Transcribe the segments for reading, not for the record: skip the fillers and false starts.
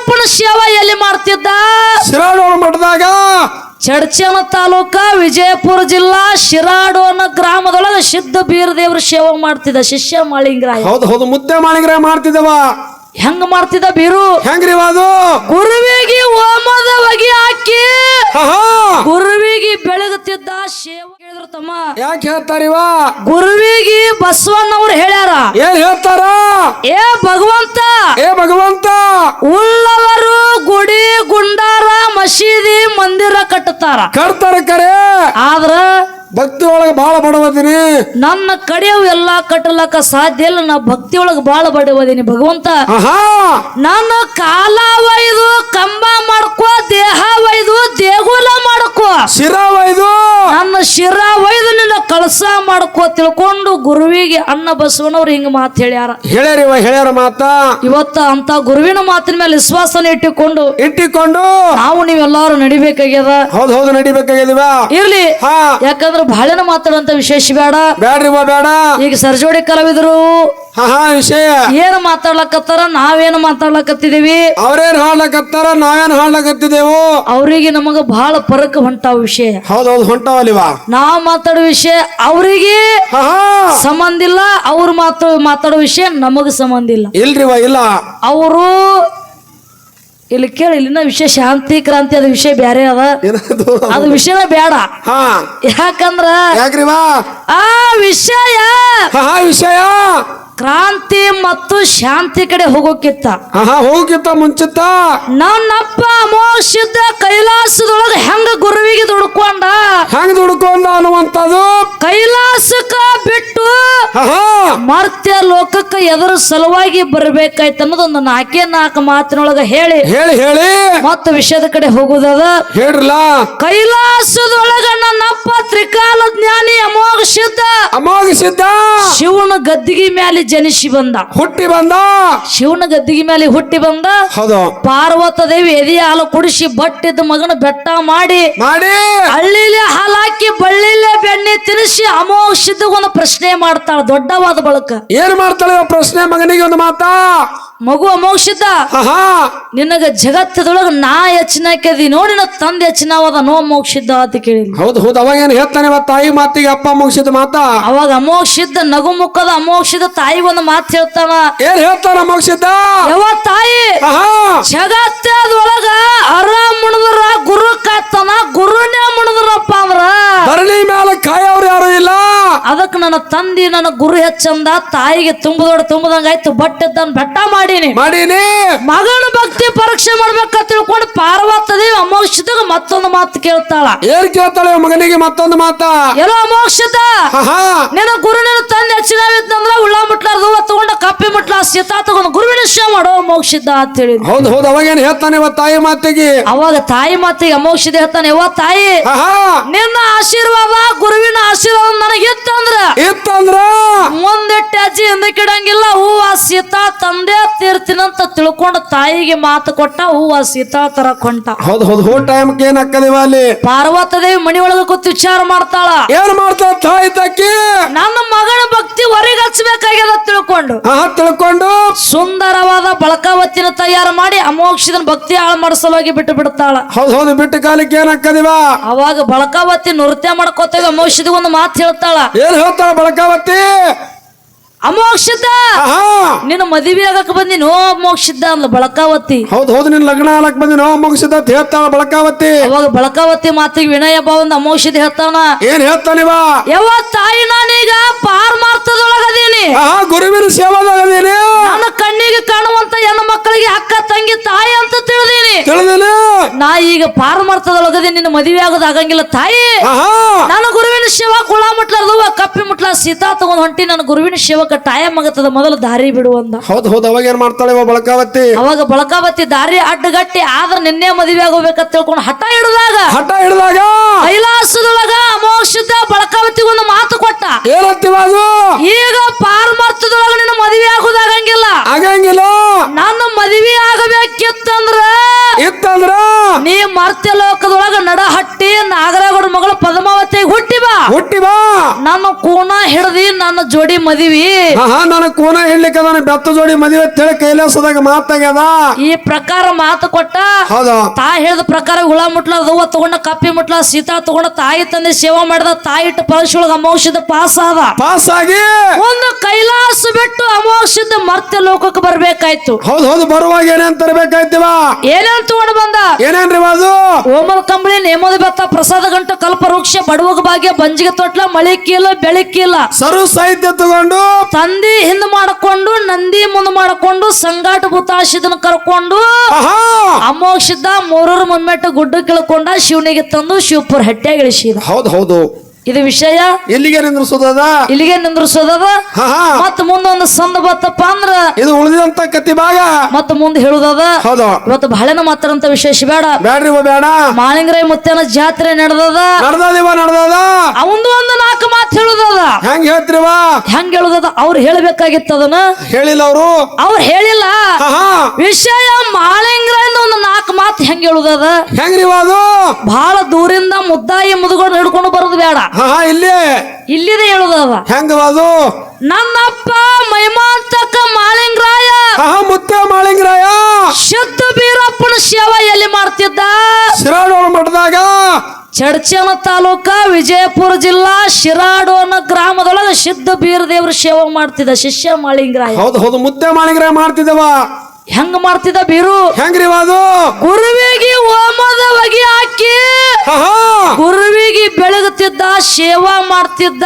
ಗುರುವಪ್ಪನ ಸೇವಾ ಎಲ್ಲಿ ಮಾಡ್ತಿದ್ದ? ಶಿರಾಡೋಣ ಮಠದಾಗ. ಚಡ್ಚನ ತಾಲೂಕ ವಿಜಯಪುರ ಜಿಲ್ಲಾ ಶಿರಾಡೋನ ಗ್ರಾಮದೊಳಗ ಸಿದ್ಧ ಬೀರ ದೇವ್ರ ಸೇವೆ ಮಾಡ್ತಿದ್ದ ಶಿಷ್ಯ ಮಾಳಿಂಗರಾಯ. ಹೌದು ಮುದ್ದೆ ಮಾಳಿಂಗರಾಯ ಮಾಡ್ತಿದ್ದವ. ಹೆಂಗ ಮಾಡ್ತಿದ್ದ ಬೀರು? ಹೆಂಗ್ರಿ ಅದು? ಗುರುವಿಗೆ ಹೋಮದ ಹೊಗೆ ಹಾಕಿ ಗುರುವಿಗೆ ಬೆಳಗುತ್ತಿದ್ದ ಸೇವೆ. ಹೇಳಿದ್ರು ತಮ್ಮ, ಯಾಕೆ ಹೇಳ್ತಾರಿವ? ಗುರುವಿಗೆ ಬಸವಣ್ಣವ್ರು ಹೇಳ್ಯಾರ. ಏನ್ ಹೇಳ್ತಾರ? ಏ ಭಗವಂತ, ಉಳ್ಳವರು ಗುಡಿ ಗುಂಡಾರ ಮಸೀದಿ ಮಂದಿರ ಕಟ್ಟುತ್ತಾರ, ಕರೆ. ಆದ್ರ ಭಕ್ತಿ ಒಳಗ ಬಾಳ ಬಡವದೀನಿ. ನನ್ನ ಕಡೆಯವು ಎಲ್ಲಾ ಕಟ್ಟಲಕ್ಕ ಸಾಧ್ಯ ಇಲ್ಲ. ನಾ ಭಕ್ತಿ ಒಳಗ ಬಾಳ ಬಡವದೀನಿ ಭಗವಂತ. ನನ್ನ ಕಾಲ ಒಯ್ದು ಕಂಬ ಮಾಡ್ಕೋ, ದೇಹ ಒಯ್ದು ದೇಗುಲ ಮಾಡ್ಕೋ, ಶಿರ ಒಯ್ದು ನನ್ನ ಶಿರ ಒಯ್ದು ನಿನ್ನ ಕಳಸ ಮಾಡ್ಕೋ ತಿಳ್ಕೊಂಡು ಗುರುವಿಗೆ ಅಣ್ಣ ಬಸವಣ್ಣವ್ರು ಹಿಂಗ ಮಾತು ಹೇಳ್ಯಾರ ಮಾತ. ಇವತ್ತ ಅಂತ ಗುರುವಿನ ಮಾತಿನ ಮೇಲೆ ವಿಶ್ವಾಸನ ಇಟ್ಟುಕೊಂಡು ನಾವು ನೀವೆಲ್ಲಾರು ನಡಿಬೇಕಾಗ್ಯದ. ಹೌದು ನಡಿಬೇಕಾಗ್ಯದಿವ. ಇರ್ಲಿ, ಯಾಕಂದ್ರೆ ಬಹಳನ ಮಾತಾಡುವಂತ ವಿಶೇಷ ಬೇಡ. ಈಗ ಸರ್ಜೋಡಿ ಕಲಾವಿದರು ವಿಷಯ ಏನ್ ಮಾತಾಡ್ಲಕತ್ತಾರ, ನಾವೇನು ಮಾತಾಡ್ಲಕತ್ತಿದೀವಿ, ಅವ್ರೇನ್ ಹಾಡ್ಲಕತ್ತಾರ, ನಾವೇನ್ ಹಾಡ್ಲಕತ್ತಿದೇವು, ಅವ್ರಿಗೆ ನಮಗ ಬಹಳ ಪರಕ ಹೊಂಟಾವ ವಿಷಯ. ಹೌದು ಹೊಂಟಾವಲ್ಲಿವ. ನಾವ್ ಮಾತಾಡೋ ವಿಷಯ ಅವ್ರಿಗೆ ಸಂಬಂಧ ಇಲ್ಲ, ಅವ್ರು ಮಾತಾಡೋ ವಿಷಯ ನಮಗ ಸಂಬಂಧ ಇಲ್ಲ. ಇಲ್ರಿವ ಇಲ್ಲ. ಅವರು ಇಲ್ಲಿ ಕೇಳಿ, ಇಲ್ಲಿನ ವಿಷಯ ಶಾಂತಿ ಕ್ರಾಂತಿ ಅದ ವಿಷಯ ಬ್ಯಾರೆ ಅದ, ಅದು ವಿಷಯನ ಬೇಡ. ಯಾಕಂದ್ರ ಆ ವಿಷಯ ಕ್ರಾಂತಿ ಮತ್ತು ಶಾಂತಿ ಕಡೆ ಹೋಗೋಕಿತ್ತ ಮುಂಚಿತ್ತ ನನ್ನಪ್ಪ ಅಮೋಘಸಿದ್ದ ಕೈಲಾಸದೊಳಗ ಹೆಂಗ ಗುರುವಿಗೆ ದುಡ್ಕೊಂಡ ಅನ್ನುವಂಥದ್ದು. ಕೈಲಾಸಕ್ಕ ಬಿಟ್ಟು ಮರ್ತ್ಯ ಲೋಕಕ್ಕ ಎದುರು ಸಲುವಾಗಿ ಬರ್ಬೇಕಾಯ್ತು ಅನ್ನೋದೊಂದು 4 ಮಾತಿನೊಳಗ ಹೇಳಿ ಮತ್ತು ವಿಷಯದ ಕಡೆ ಹೋಗುದದ. ಹೇಳ್ರಲ್ಲ. ಕೈಲಾಸದೊಳಗ ನನ್ನಪ್ಪ ತ್ರಿಕಾಲ ಜ್ಞಾನಿ ಅಮೋಘಸಿದ್ದ ಶಿವನ ಗದ್ದಿಗೆ ಮೇಲೆ ಜನಿಸಿ ಬಂದ, ಹುಟ್ಟಿ ಬಂದ. ಶಿವನ ಗದ್ದಿಗೆ ಮೇಲೆ ಹುಟ್ಟಿ ಬಂದ. ಪಾರ್ವತ ದೇವಿ ಎದೆಯ ಹಾಲು ಕುಡಿಸಿ ಬಟ್ಟಿದ್ದ ಮಗನ ಬೆಟ್ಟ ಮಾಡಿ ಹಳ್ಳಿಲೆ ಹಾಲಾಕಿ ಬಳ್ಳಿಲೆ ಬೆಣ್ಣೆ ತಿನ್ನಿಸಿ ಅಮೋಘಸಿದ್ದ ಒಂದು ಪ್ರಶ್ನೆ ಮಾಡ್ತಾಳ. ದೊಡ್ಡವಾದ ಬಳಕ ಏನ್ ಮಾಡ್ತಾಳೆ ಪ್ರಶ್ನೆ? ಮಗನಿಗೆ ಒಂದು ಮಾತಾ. ಮಗು ಅಮೋಘಸಿದ್ದ, ನಿನಗ ಜಗತ್ತದೊಳಗ ನಾ ಹೆಚ್ಚಿನಕದಿ ನೋಡಿ ನನ್ನ ತಂದೆ ಹೆಚ್ಚಿನವಾದ ನೋ ಅಮೋಘಸಿದ್ದ ಅಂತ ಕೇಳಿ. ಹೌದು ಅವಾಗ ಏನ್ ಹೇಳ್ತಾನೆ ತಾಯಿ ಮಾತಿಗೆ ಅಪ್ಪ ಅಮೋಘಸಿದ್ದ ಮಾತಾ. ಅವಾಗ ಅಮೋಘಸಿದ್ದ ನಗು ಮುಖದ ಅಮೋಘಸಿದ್ದ ತಾಯಿ ಒಂದು ಮಾತು ಹೇಳ್ತಾನ. ಏನ್ ಹೇಳ್ತಾನ ಅಮೋಘಸಿದ್ದ? ಯಾವ ತಾಯಿ, ಜಗತ್ತದೊಳಗ ಅರ ಮುಣದ್ರ ಗುರು ಕಾಯ್ತಾನ, ಗುರುನೇ ಮುಣದ್ರಪ್ಪ ಅಂದ್ರ ಧರಣಿ ಮೇಲೆ ಕಾಯವ್ರು ಯಾರು ಇಲ್ಲ. ಅದಕ್ಕೆ ನನ್ನ ತಂದಿ ನನ್ನ ಗುರು ಹೆಚ್ಚಂದ, ತಾಯಿಗೆ ತುಂಬದಂಗಾಯ್ತು ಬಟ್ಟಿದ್ದ ಬೆಟ್ಟ ಮಾಡೀನಿ. ಮಗನ ಭಕ್ತಿ ಪರೀಕ್ಷೆ ಮಾಡ್ಬೇಕ ತಿಳ್ಕೊಂಡು ಪಾರ್ವತ ದೇವಿ ಅಮೋಘಸಿದ್ದಾಗ ಮತ್ತೊಂದು ಮಾತು ಕೇಳ್ತಾಳ. ಏನ್ ಕೇಳ್ತಾಳೆ ಮಗನಿಗೆ? ಮತ್ತೊಂದು ಮಾತ. ಎಲ್ಲೋ ಅಮೋಘಸಿದ್ದ, ನಿನ್ನ ಗುರು ನಿನ್ನ ತಂದೆ ಹೆಚ್ಚಿನಂದ್ರ ಉಳ್ಳ ಮುಟ್ಲಾರ್ದು ತಗೊಂಡ ಕಪ್ಪಿ ಮುಟ್ಲ ಸೀತಾ ತಗೊಂಡು ಗುರುವಿನ ಸೇವೆ ಮಾಡೋ ಅಮೋಘಸಿದ್ದ ಅಂತ ಹೇಳಿ. ಹೌದು ಅವಾಗೇನ್ ಹೇಳ್ತಾನೆ ತಾಯಿ ಮಾತಿಗೆ? ಅವಾಗ ತಾಯಿ ಮಾತಿಗೆ ಅಮೋಘಸಿದ್ದ ಹೇಳ್ತಾನೆ, ಯಾವ ತಾಯಿ, ನಿನ್ನ ಆಶೀರ್ವಾದ ಗುರುವಿನ ಆಶೀರ್ವಾದ ನನಗಿತ್ತಂದ್ರ ಮುಂದೆಟ್ಟ ಅಜ್ಜಿ ಹಿಂದಕ್ಕಿಡಂಗಿಲ್ಲ. ಹೂವ ಸೀತಾ ತಂದೆ ತೀರ್ತೀನಂತ ತಿಳ್ಕೊಂಡು ತಾಯಿಗೆ ಮಾತು ಕೊಟ್ಟ. ಹೂವ ಸೀತಾ ತರ ಕೊಂಟ. ಹೌದು ಟೈಮ್ಗೆ ಏನ್ ಹಾಕದಿವ ಅಲ್ಲಿ? ಪಾರ್ವತ ದೇವಿ ಮನಿ ಒಳಗ ಕೂತು ವಿಚಾರ ಮಾಡ್ತಾಳ. ಏನ್ ಮಾಡ್ತಾಳ ತಾಯಿ ತಕ್ಕಿ? ನನ್ನ ಮಗನ ಭಕ್ತಿ ಹೊರಗೆ ಹಚ್ಚಬೇಕಾಗ್ಯದ ತಿಳ್ಕೊಂಡು ಸುಂದರವಾದ ಬಳಕಾವತ್ತಿನ ತಯಾರು ಮಾಡಿ ಅಮೋಘಸಿದನ ಭಕ್ತಿ ಹಾಳು ಮಾಡಿಸಲೋಗಿ ಬಿಟ್ಟು ಬಿಡ್ತಾಳ. ಹೌದು ಬಿಟ್ಟು ಕಾಲಕ್ಕೆ ಏನ್ ಹಾಕದಿವ? ಅವಾಗ ಬಳಕಾವತಿ ನೃತ್ಯ ಮಾಡ್ಕೋತೇವೆ. ಅಮೋಘಸಿದ ಒಂದು ಮಾತು ಹೇಳ್ತಾಳ. ಏನ್ ಹೇಳ್ತಾಳ ಬಳಕಾವತಿ? ಅಮೋಘಸಿದ್ದ, ನಿನ್ನ ಮದುವೆ ಆಗಕ್ ಬಂದಿನೋ ಅಮೋಘಸಿದ್ದ ಅಂದ್ಲ ಬಳಕಾವತಿ. ಹೌದು ನಿನ್ ಲಗ್ನ ಆಗಕ್ ಬಂದಿನೋ ಅಮೋಘಸಿದ್ದ ಅಂತ ಹೇಳ್ತಾಳ ಬಳಕಾವತಿ. ಅವಾಗ ಬಳಕಾವತಿ ಮಾತಿಗೆ ವಿನಯ ಭಾವಂದ ಅಮೋಘಸಿದ್ದ ಹೇಳ್ತಾನ. ಏನ್ ಹೇಳ್ತಾನಿವ? ಯಾವ ತಾಯಿ, ನಾನೀಗ ಪಾರಮಾರ್ಥದೊಳಗದೀನಿ, ಗುರುವಿನ ಸೇವಾದೀನಿ. ನನ್ನ ಕಣ್ಣಿಗೆ ಕಾಣುವಂತ ಹೆಣ್ಣು ಮಕ್ಕಳಿಗೆ ಅಕ್ಕ ತಂಗಿ ತಾಯಿ ಅಂತ ತಿಳಿದೀನಿ. ನಾ ಈಗ ಪಾರಮಾರ್ಥದೊಳಗದೀನಿ, ನಿನ್ನ ಮದುವೆ ಆಗೋದು ಆಗಂಗಿಲ್ಲ ತಾಯಿ. ನನ್ನ ಗುರುವಿನ ಸೇವಾ ಕುಳ ಮುಟ್ಲಾರ್ದು ಕಪ್ಪಿ ಮುಟ್ಲ ಸೀತಾ ತಗೊಂಡ್ ಹೊಂಟಿ ನನ್ನ ಗುರುವಿನ ಸೇವಕ ಟೈಮ್ ಆಗತ್ತದ, ಮೊದಲು ದಾರಿ ಬಿಡುವಂದ. ಹೌದು ಅವಾಗ ಏನ್ ಮಾಡ್ತಾಳೆ ಬಳಕಾವತಿ? ಅವಾಗ ಬಳಕಾವತಿ ದಾರಿ ಅಡ್ಡಗಟ್ಟಿ ಆದ್ರ ನಿನ್ನೆ ಮದುವೆ ಆಗೋಬೇಕಂತ ತಿಳ್ಕೊಂಡು ಹಠ ಹಿಡಿದಾಗ ಕೈಲಾಸದೊಳಗ ಅಮೋಘಸಿದ್ದ ಬಳಕಾವತಿ ಒಂದು ಮಾತು ಕೊಟ್ಟ. ಈಗ ಪಾರಮಾರ್ಥದೊಳಗ ನಿನ್ನ ಮದುವೆ ಆಗೋದಾಗಂಗಿಲ್ಲ, ನನ್ನ ಮದುವೆ ಆಗಬೇಕಿತ್ತಂದ್ರ ನೀ ಮರ್ತ್ಯ ಲೋಕದೊಳಗ ನಡಹಟ್ಟಿ ನಾಗರಗೌಡ ಮಗಳು ಪದ್ಮಾವತಿ ಹುಟ್ಟಿ ಬಾ. ನನ್ನ ಕೂನ ಹಿಡ್ದಿ ನನ್ನ ನನ್ನ ಜೋಡಿ ಮದಿವಿ ನನ್ನ ಕೂನ ಹೇಳ್ಲಿಕ್ಕೆ ಅದನ್ನ ಬೆತ್ತ ಜೋಡಿ ಮದುವೆ ಅಂತೇಳಿ ಕೈಲಾಸದಾಗ ಮಾತಾಗ್ಯದ. ಈ ಪ್ರಕಾರ ಮಾತು ಕೊಟ್ಟ ಹೌದು. ತಾ ಹೇಳಿದ ಪ್ರಕಾರ ಹುಳ ಮುಟ್ಲ ದವ್ವ ತಗೊಂಡ ಕಪ್ಪಿ ಮುಟ್ಲ ಸೀತಾ ತಗೊಂಡ ತಾಯಿ ತಂದೆ ಸೇವಾ ಮಾಡಿದ ತಾಯಿ ಇಟ್ಟ ಪರಶೊಳಗ ಅಮೋಕ್ಷದ ಪಾಸ್ ಆದ. ಪಾಸ್ ಆಗಿ ಒಂದು ಕೈಲಾಸ ಬಿಟ್ಟು ಅಮೋಕ್ಷದ ಮರ್ತ್ಯ ಲೋಕಕ್ಕೆ ಬರ್ಬೇಕಾಯ್ತು. ಹೌದು ಬರುವಾಗ ಏನೇನ್ ತರಬೇಕಾಯ್ತಿವ? ಏನೇನ್ ತಗೊಂಡು ಬಂದ? ಏನೇನ್ರಿ ಅದು? ಓಮದ ಕಂಬಳಿ ನೇಮದ ಬೆತ್ತ ಪ್ರಸಾದ ಗಂಟ ಕಲ್ಪವೃಕ್ಷ ಬಡವಗ ಭಾಗ್ಯ ಬಂಜಿಗೆ ತೊಟ್ಲ ಮಳಿ ಕೀಲ ಬೆಳಿ ಕೀಲ ಸರು ಸಾಹಿತ್ಯ ತಗೊಂಡು ತಂದಿ ಹಿಂದ್ ಮಾಡಿಕೊಂಡು ನಂದಿ ಮುಂದ್ ಮಾಡಿಕೊಂಡು ಸಂಗಾಟ ಭೂತಾಶಿದನ ಕರ್ಕೊಂಡು ಅಮೋಕ್ಷದ ಮೂರೂರು ಮುಮ್ಮೆಟ್ಟು ಗುಡ್ಡ ಕಿಳ್ಕೊಂಡ ಶಿವನಿಗೆ ತಂದು ಶಿವಪುರ ಹಟ್ಟ್ಯಾಗ ಇಳಿಸಿದ. ಹೌದು ಇದು ವಿಷಯ ಇಲ್ಲಿಗೆ ನಿಂದ್ರಿಸೋದದ. ಇಲ್ಲಿಗೆ ನಿಂದ್ರಿಸೋದದ. ಮತ್ತ ಮುಂದೊಂದು ಸಂದ ಬತ್ತಪ್ಪ ಅಂದ್ರ ಇದು ಉಳಿದಂತ ಕತ್ತಿ ಭಾಗ ಮತ್ತ ಮುಂದೆ ಹೇಳುದದ. ಹೌದು. ಇವತ್ತು ಬಹಳನ ಮಾತಾರಂತ ವಿಶೇಷ ಬೇಡ. ಬೇಡ್ರಿ ಬೇಡ. ಮಾಳಿಂಗರಾಯ ಮುತ್ತನ ಜಾತ್ರೆ ನಡೆದದ. ಅವಂದು ಒಂದು 4 ಮಾತು ಹೇಳುದದ. ಹೆಂಗ್ ಹೇಳ್ತಿರಿವ? ಹೆಂಗ್ ಹೇಳುದದ? ಅವ್ರು ಹೇಳ್ಬೇಕಾಗಿತ್ತು ಅದನ್ನ ಹೇಳಿಲ್ಲ. ಅವ್ರು ಹೇಳಿಲ್ಲ. ವಿಷಯ ಮಾಳಿಂಗರಾಯಿಂದ ಒಂದು 4 ಮಾತು ಹೆಂಗ್ ಹೇಳುದದ? ಹೆಂಗ್ರಿ ಅದು? ಬಹಳ ದೂರಿಂದ ಮುದ್ದಾಯಿ ಮುದುಗೊಂಡು ಹಿಡ್ಕೊಂಡು ಬರೋದು ಬೇಡ. ಇಲ್ಲಿದೆ ಹೇಳುದದ. ಹೆಂಗ ಅದು? ನನ್ನಪ್ಪ ಮೈಮಾಂತಕ ಮಾಳಿಂಗರಾಯ ಮುತ್ತ ಮಾಳಿಂಗರಾಯ ಶುದ್ಧ ಬೀರಪ್ಪನ ಸೇವಾ ಎಲ್ಲಿ ಮಾಡ್ತಿದ್ದ? ಶಿರಾಡೋಳ ಮಠದಾಗ, ಚಡ್ಚನ ತಾಲೂಕ ವಿಜಯಪುರ ಜಿಲ್ಲಾ ಶಿರಾಡೋನ ಗ್ರಾಮದೊಳಗ ಸಿದ್ಧ ಬೀರ ದೇವ್ರ ಸೇವೆ ಮಾಡ್ತಿದ್ದ ಶಿಷ್ಯ ಮಾಳಿಂಗರಾಯ. ಹೌದು ಮುದ್ದೆ ಮಾಳಿಂಗರಾಯ ಮಾಡ್ತಿದ್ದವ. ಹೆಂಗ ಮಾಡ್ತಿದ್ದ ಬೀರು? ಹೆಂಗ್ರಿ ಅದು? ಗುರುವಿಗೆ ಹೋಮದ ಹೊಗೆ ಹಾಕಿ ಗುರುವಿಗೆ ಬೆಳಗುತ್ತಿದ್ದ, ಸೇವಾ ಮಾಡ್ತಿದ್ದ.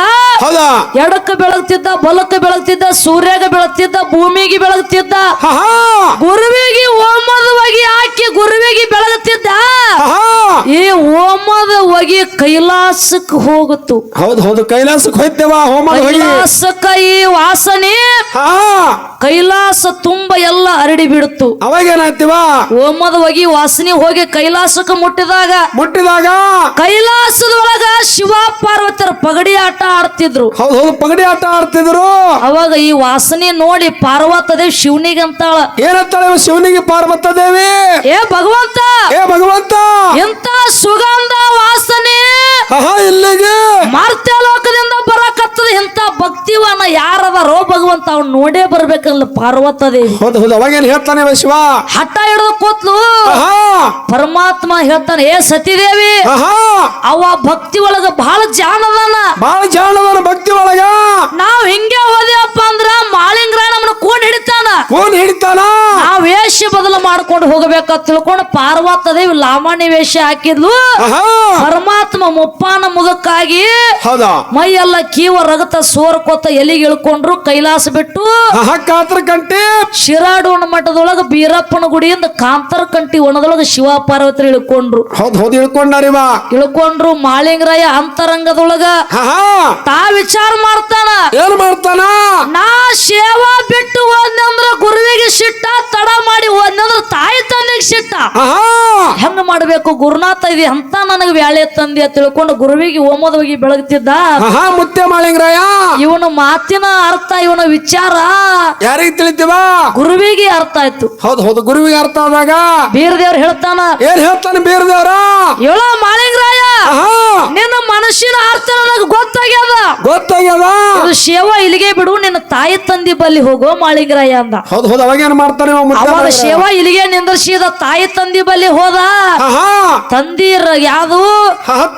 ಎಡಕ್ಕೆ ಬೆಳಗ್ತಿದ್ದ, ಬಲಕ್ಕೆ ಬೆಳಗ್ತಿದ್ದ, ಸೂರ್ಯಗೆ ಬೆಳಗ್ತಿದ್ದ, ಭೂಮಿಗೆ ಬೆಳಗ್ತಿದ್ದ. ಗುರುವಿಗೆ ಹೋಮದ ಹೊಗೆ ಹಾಕಿ ಗುರುವಿಗೆ ಬೆಳಗುತ್ತಿದ್ದ. ಈ ಹೋಮದ ಹೊಗೆ ಕೈಲಾಸಕ್ಕೆ ಹೋಗುತ್ತು. ಹೌದು ಕೈಲಾಸಕ್ಕೆ ಹೋಯ್ತೇವ. ಕೈಲಾಸಕ್ಕ ಈ ವಾಸನೆ ಕೈಲಾಸ ತುಂಬ ಎಲ್ಲ ಹರಡಿ ಬಿಡುತ್ತು. ಅವಾಗ ಏನಾಯ್ತಿವ? ಹೋಮದ ಹೊಗೆ ವಾಸನೆ ಹೋಗಿ ಕೈಲಾಸಕ್ಕೆ ಮುಟ್ಟಿದಾಗ ಕೈಲಾಸದೊಳಗ ಶಿವ ಪಾರ್ವತಿಯರ ಪಗಡಿ ಆಟ ಆಡ್ತಿದ್ರು. ಹೌದು ಪಗಡಿ ಆಟ ಆಡ್ತಿದ್ರು. ಅವಾಗ ಈ ವಾಸನೆ ನೋಡಿ ಪಾರ್ವತದೇವಿ ಶಿವನಿಗೆ ಅಂತಾಳ. ಏನಂತಾಳ ಶಿವನಿಗೆ ಪಾರ್ವತದೇವಿ? ಏ ಭಗವಂತ ಎಂತ ಸುಗಂಧ ವಾಸನೆ ಇಲ್ಲಿಗೆ ಮಾರ್ತ್ಯ ಲೋಕದಿಂದ ಬರಕತ್ತದ. ಎಂತ ಭಕ್ತಿವನ ಯಾರದಾರೋ ಭಗವಂತ ಅವ್ನು ನೋಡೇ ಬರ್ಬೇಕಲ್ಲ ಪಾರ್ವತದೇವಿ. ಹೌದು ಅವಾಗೇನ್ ಹೇಳ್ತಾನೆ ಶಿವ? ಹಠ ಹಿಡಿದು ಕೂತ್ಲು. ಪರಮಾತ್ಮ ಹೇಳ್ತಾನೆ, ಏ ಸತಿದೇವಿ ಅವ ಭಕ್ತಿ ಒಳಗ ಬಹಳ ಜಾಣದಾನ ಭಕ್ತಿ ಒಳಗ. ನಾವ್ ಹಿಂಗೆ ಹೋದೇವಪ್ಪ ಅಂದ್ರ ಮಾಳಿಂಗರಾಯ ನಮ್ಮನ್ನ ಕೋನ್ ಹಿಡಿತಾನ. ನಾವ್ ವೇಷ ಬದಲು ಮಾಡ್ಕೊಂಡು ಹೋಗಬೇಕಂತ ತಿಳ್ಕೊಂಡು ಪಾರ್ವತದೇವಿ ಲಾಮಾಣಿ ವೇಷ ಹಾಕಿದ್ಲು. ಪರಮಾತ್ಮ ಮುಪ್ಪಾನ ಮುದಕ್ಕಾಗಿ ಮೈ ಎಲ್ಲ ಕೀವ ರಗತ ಸೋರ್ಕೋತ ಎಲಿಗೆ ಇಳ್ಕೊಂಡ್ರು. ಕೈಲಾಸ ಬಿಟ್ಟು ಕಾತರ ಕಂಟಿ ಶಿರಾಡೋಣ ಮಠದೊಳಗ ಬೀರಪ್ಪನ ಗುಡಿಯಿಂದ ಕಾಂತರ ಕಂಟಿ ಒಣದೊಳಗ ಶಿವ ಪಾರ್ವತಿ ಇಳ್ಕೊಂಡ್ರು. ಇಳ್ಕೊಂಡ್ರು. ಮಾಳಿಂಗರಾಯ ಅಂತರಂಗದೊಳಗ ತಾ ವಿಚಾರ ಮಾಡ್ತಾನ. ಏನ್ ಮಾಡ್ತಾನ? ನಾ ಸೇವಾ ಬಿಟ್ಟು ಹೋದ್ನಂದ್ರ ಗುರುವಿಗೆ ಸಿಟ್ಟ, ತಡ ಮಾಡಿ ಹೋದ್ನಂದ್ರ ತಾಯಿ ತಂದೆಗೆ ಸಿಟ್ಟ. ಹೆಂಗ ಮಾಡ್ಬೇಕು? ಗುರುನಾಥ ಇದೆ ಅಂತ ನನಗೆ ವ್ಯಾಳೆ ತಂದೆ ತಿಳ್ಕೊಂಡು ಗುರುವಿಗೆ ಹೋಮದ ಹೋಗಿ ಬೆಳಗ್ತಿದ್ದ ಮುತ್ತೆ ಮಾಳಿಂಗರಾಯ. ಇವನ ಮಾತಿನ ಅರ್ಥ, ಇವನ ವಿಚಾರ ಯಾರಿಗೆ ತಿಳಿತೀವ? ಗುರುವಿಗೆ ಅರ್ಥ ಆಯ್ತು. ಹೌದು ಗುರುವಿಗೆ ಅರ್ಥ ಆದಾಗ ಬೀರದೇವ್ರ ಹೇಳ್ತಾನ. ಏನ್ ಹೇಳ್ತಾನೆ ಬೀರದೇವ್ರ? ಹೇಳೋ ಮಾಳಿಂಗರಾಯ, ನಿನ್ನ ಮನಸ್ಸಿನ ಅರ್ಥ ನನಗೆ ಗೊತ್ತಾಗ್ಯದ. ಇದು ಸೇವಾ ಇಲ್ಲಿಗೆ ಬಿಡು, ನಿನ್ನ ತಾಯಿ ತಂದಿ ಬಲ್ಲಿ ಹೋಗೋ ಮಾಳಿಂಗರಾಯ ಅಂದ. ಹೌದು ಅವಾಗ ಏನ್ ಮಾಡ್ತಾನೆ? ಅವಾಗ ಸೇವಾ ಇಲ್ಲಿಗೆ ನಿಂದ್ರಿಸಿದ. ತಾಯಿ ತಂದಿ ಬಲ್ಲಿ ಹೋದ. ತಂದಿರ ಯಾವುದು?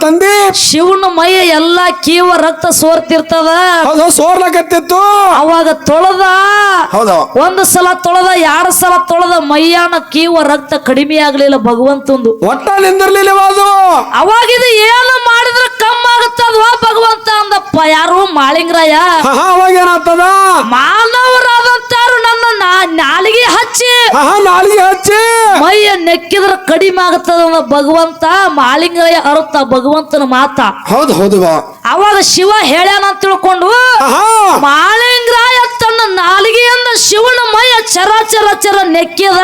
ತಂದಿ ಶಿವನ ಮೈ ಎಲ್ಲ ಕೀವ ರಕ್ತ ಸೋರ್ತಿರ್ತದ. ಸೋರ್ಲಕತ್ತಿತ್ತು. ಅವಾಗ ತೊಳೆದ. ಒಂದು ಸಲ ತೊಳೆದ, 2 ಸಲ ತೊಳೆದ, ಮೈಯಾನ ಕೀವ ರಕ್ತ ಕಡಿಮೆ ಆಗ್ಲಿಲ್ಲ ಭಗವಂತಂದು. ಒಟ್ಟ ನಿಂದಿರ್ಲಿಲ್ಲ. ಅವಾಗ ಇದು ಏನು ಮಾಡಿದ್ರೆ ಕಮ್ಮಿ ಆಗುತ್ತಲ್ವಾ ಭಗವಂತ ಅಂದಪ್ಪ. ಯಾರು? ಮಾಳಿಂಗರಾಯ. ಅವಾಗ ಏನಾಗ್ತದ? ಮಾನವರಾದಂತಾರು ನನ್ನ ನಾಲಿಗೆ ಹಚ್ಚಿ ಮೈಯ ನೆಕ್ಕಿದ್ರ ಕಡಿಮೆ ಆಗುತ್ತದ ಭಗವಂತ. ಮಾಳಿಂಗರಾಯ ಅರ್ಥ ಭಗವಂತನ ಮಾತ. ಹೌದು ಅವಾಗ ಶಿವ ಹೇಳ್ಯಾನ ಅಂತ ತಿಳ್ಕೊಂಡು ಮಾಳಿಂಗರಾಯ ತನ್ನ ನಾಲಿಗೆಯಿಂದ ಶಿವನ ಮೈಯ ಚರ ನೆಕ್ಕಿದ.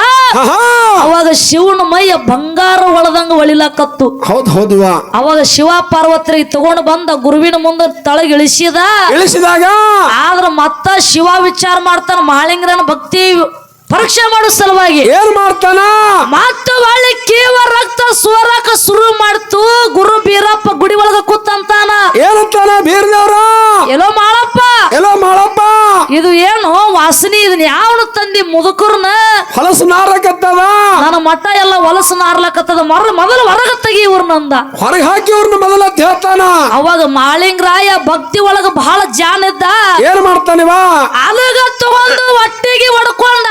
ಅವಾಗ ಶಿವನ ಮೈಯ ಬಂಗಾರ ಹೊಳದಂಗ ಹೊಳಿಲಾಕತ್ತು. ಹೌದು ಅವಾಗ ಶಿವ ಪಾರ್ವತಿ ತಗೊಂಡು ಬಂದ ಗುರುವಿನ ಮುಂದೆ ತಳಗ ಇಳಿಸಿದಾಗ ಆದ್ರ ಮತ್ತ ಶಿವ ವಿಚಾರ ಮಾಡ್ತಾನ. ಮಾಳಿಂಗರಾಯನ ಭಕ್ತಿ ಪರೀಕ್ಷೆ ಮಾಡೋ ಸಲುವಾಗಿ ಏನ್ ಮಾಡ್ತಾನ? ಮತ್ತು ಒಳ್ಳೆ ಕೇವ ರಕ್ತ ಸೋರಾಕ ಶುರು ಮಾಡ್ತು. ಗುರು ಬೀರಪ್ಪ ಗುಡಿ ಒಳಗ ಕೂತಂತಾನ. ಏನಂತಾನ ಬೀರದೇವ್ರ? ಎಲ್ಲೋ ಮಾಳಪ್ಪ, ಇದು ಏನು ವಾಸನಿ ಇದನ್ನ ಯಾವನು ತಂದಿ ಮುದುಕರ್ನ ಹೊಲಸು ನಾರಕತ್ತದ ನನ್ನ ಮಠ ಎಲ್ಲ ಹೊಲಸು ನಾರ್ಲಕತ್ತದ ಮೊದಲು ಹೊರಗ ತೆಗಿ ಇವ್ರನ್ನಂದ ಹೊರಗೆ ಹಾಕಿ ಅವ್ರನ್ನ ಮೊದಲ ಅಂತ ಹೇಳ್ತಾನ. ಅವಾಗ ಮಾಳಿಂಗರಾಯ ಭಕ್ತಿ ಒಳಗ ಬಹಳ ಜಾನ ಇದ್ದ. ಏನ್ ಮಾಡ್ತಾನಿವ ಅಲಗ ತಗೊಂಡು ಹೊಟ್ಟಿಗೆ ಹೊಡ್ಕೊಂಡ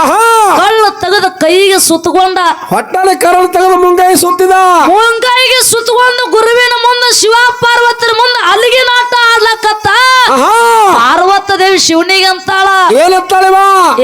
ಆಹಾ ಕಳ್ಳು ತೆಗೆದ ಕೈಗೆ ಸುತ್ತಕೊಂಡ ಹೊಟ್ಟನೆ ಕರಳು ತೆಗೆದು ಮುಂಗಾಯಿ ಸುತ್ತಿದ. ಮುಂಗಾಯಿಗೆ ಸುತ್ತಕೊಂಡು ಗುರುವಿನ ಮುಂದೆ ಶಿವ ಪಾರ್ವತಿಯ ಮುಂದೆ ಅಲ್ಲಿಗೆ ನಾಟ ಆಡ್ಲಕತ್ತ. ಆಹಾ ಪಾರ್ವತ ದೇವಿ ಶಿವನಿಗೆ ಅಂತಾಳ, ಏನಂತಾಳಿವ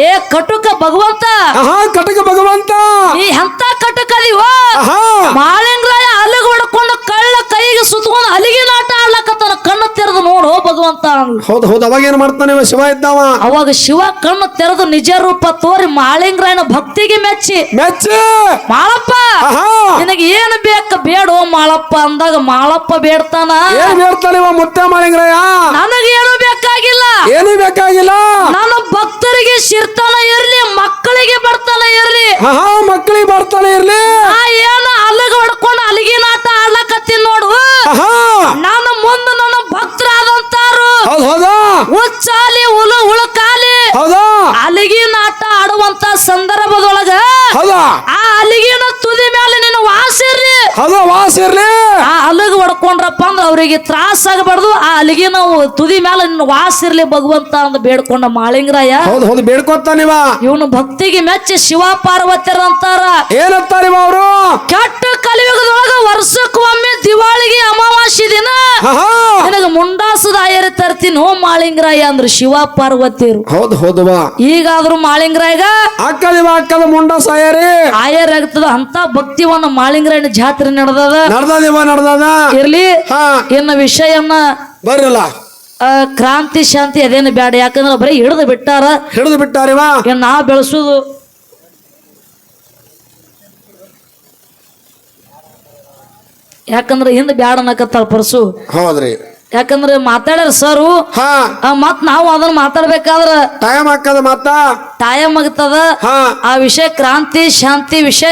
ಏ ಕಟುಕ ಭಗವಂತ, ಆಹಾ ಕಟಕ ಭಗವಂತ, ನೀ ಎಂತ ಕಟುಕ ಅದೀವ. ಆಹಾ ಮಾಳಿಂಗರಾಯ ಅಲ್ಲಿಗೆ ಹೊಡ್ಕೊಂಡು ಕಳ್ಳ ಕೈಗೆ ಸುತ್ತಕೊಂಡು ಅಲ್ಲಿಗೆ ನಾಟ ಆಡ್ಲಕತ್ತನ. ಕಣ್ಣು ತೆರೆದು ನೋಡು ಭಗವಂತ. ಹೌದು ಹೌದು. ಅವಾಗ ಏನ್ ಮಾಡ್ತಾನಿವ ಶಿವ ಇದ್ದಾವ. ಅವಾಗ ಶಿವ ಕಣ್ಣು ತೆರೆದು ನಿಜ ರೂಪ ತೋರಿ ಮಾಳಿಂಗರಾಯನ ಭಕ್ತಿಗೆ ಮೆಚ್ಚಿ ಮಾಳಪ್ಪ ಆಹಾ ನಿನಗೆ ಏನು ಬೇಕ ಬೇಡೋ ಮಾಳಪ್ಪ ಅಂದಾಗ ಮಾಳಪ್ಪ ಬೇಡ್ತಾನ. ಏನ್ ಬೇಡ್ತಾನಿವ ಮುತ್ತೆ ಮಾಳಿಂಗರಾಯ? ನನಗೇನು ಬೇಕಾಗಿಲ್ಲ, ಏನು ಬೇಕಾಗಿಲ್ಲ. ನನ್ನ ಭಕ್ತರಿಗೆ ಶಿರ್ತಾನ ಇರ್ಲಿ, ಮಕ್ಕಳಿಗೆ ಬರ್ತಾನ ಇರ್ಲಿ, ಆಹಾ ಮಕ್ಕಳಿಗೆ ಬರ್ತಾನೆ ಇರ್ಲಿ. ನಾ ಏನು ಅಲ್ಲಿಗೆ ಹೊಡ್ಕೊಂಡು ಅಲ್ಲಿಗೆ ನಾಟ ಆಡ್ಲಕತ್ತೀನಿ ನೋಡು. ಆಹಾ ನನ್ನ ಮುಂದೆ ನನ್ನ ಭಕ್ತರಾದಂತಾರು ಹೌದು ಹೌದಾ ಉಚ್ಚಾಲಿ ಉಳುಕಾಲಿ ಹೌದಾ ಅಲ್ಲಿಗೆ ನಾಟ ಆಡುವಂತ ಸಂದರ್ಭದೊಳಗ ಹೌದಾ ಆ ಅಲ್ಲಿಗಿನ ತುದಿ ಮೇಲೆ ನಿನ್ನ ವಾಸ ಇರ್ಲಿ. ಹೌದಾ ವಾಸ ಇರ್ಲಿ. ಆ ಅಲ್ಲಿಗೆ ಹೊಡ್ಕೊಂಡ್ರಪ್ಪ ಅಂದ್ರೆ ಅವರಿಗೆ ತ್ರಾಸ ಆಗಬಾರ್ದು. ಆ ಅಲ್ಲಿಗೆ ನಾವು ತುದಿ ಮೇಲೆ ನಿನ್ನ ವಾಸ ಇರ್ಲಿ ಭಗವಂತ ಅಂತ ಬೇಡ್ಕೊಂಡ ಮಾಳಿಂಗರಾಯ. ಹೌದು ಹೌದು ಬೇಡ್ಕೊತಾನಿವ. ಇವನು ಭಕ್ತಿಗೆ ಮೆಚ್ಚಿ ಶಿವ ಪಾರ್ವತಿಯರ ಅಂತಾರ. ಏನಂತಾರಿವ ಅವರು? ಕೆಟ್ಟ ಕಲಿಯುಗದೊಳಗ ವರ್ಷಕ್ಕೊಮ್ಮೆ ದಿವಾಳಿಗೆ ಅಮಾವಾಸ್ಯೆ ದಿನ ಆಹಾ ನಿನಗ ಮುಂಡಾಸದ ಆಯರಿ ತರ್ತೀನಿ ಹೋ ಮಾಳಿಂಗರಾಯ ಅಂದ್ರು ಶಿವ ಪಾರ್ವತಿಯರು. ಹೌದು ಹೌದವಾ. ಈಗಾದ್ರೂ ಮಾಳಿಂಗರಾಯಗ ಅಕ್ಕದಿವ ಅಕ್ಕದ ಮುಂಡ ಸಾಯರಿ ಆಯರ್ ಆಗ್ತದ ಅಂತ ಭಕ್ತಿವನ್ನ ಮಾಳಿಂಗರಾಯನ ಜಾತ್ರೆ ನಡೆದದ. ನಡ್ದದ ಇರ್ಲಿ ಹಾ ಇನ್ನ ವಿಷಯನ್ನ ಬರ್ರಲ್ಲ. ಕ್ರಾಂತಿ ಶಾಂತಿ ಅದೇನು ಬೇಡ, ಯಾಕಂದ್ರೆ ಬರೀ ಹಿಡಿದು ಬಿಟ್ಟಾರ. ಹಿಡಿದು ಬಿಟ್ಟಾರಿವ. ಇನ್ ನಾ ಬೆಳೆಸುದು ಯಾಕಂದ್ರೆ ಹಿಂದೆ ಬ್ಯಾಡ ಅನ್ನಕತ್ತಾಳ ಪರ್ಸು. ಹೌದ್ರಿ. ಯಾಕಂದ್ರೆ ಮಾತಾಡ್ಯಾರ ಸರು. ಹಾ ಮತ್ ನಾವು ಅದನ್ನ ಮಾತಾಡ್ಬೇಕಾದ್ರ ಟೈಮ್ ಹಾಕದ ಮತ್ತ ಟೈಮ್ ಆಗ್ತದ. ಹಾ ಆ ವಿಷಯ ಕ್ರಾಂತಿ ಶಾಂತಿ ವಿಷಯ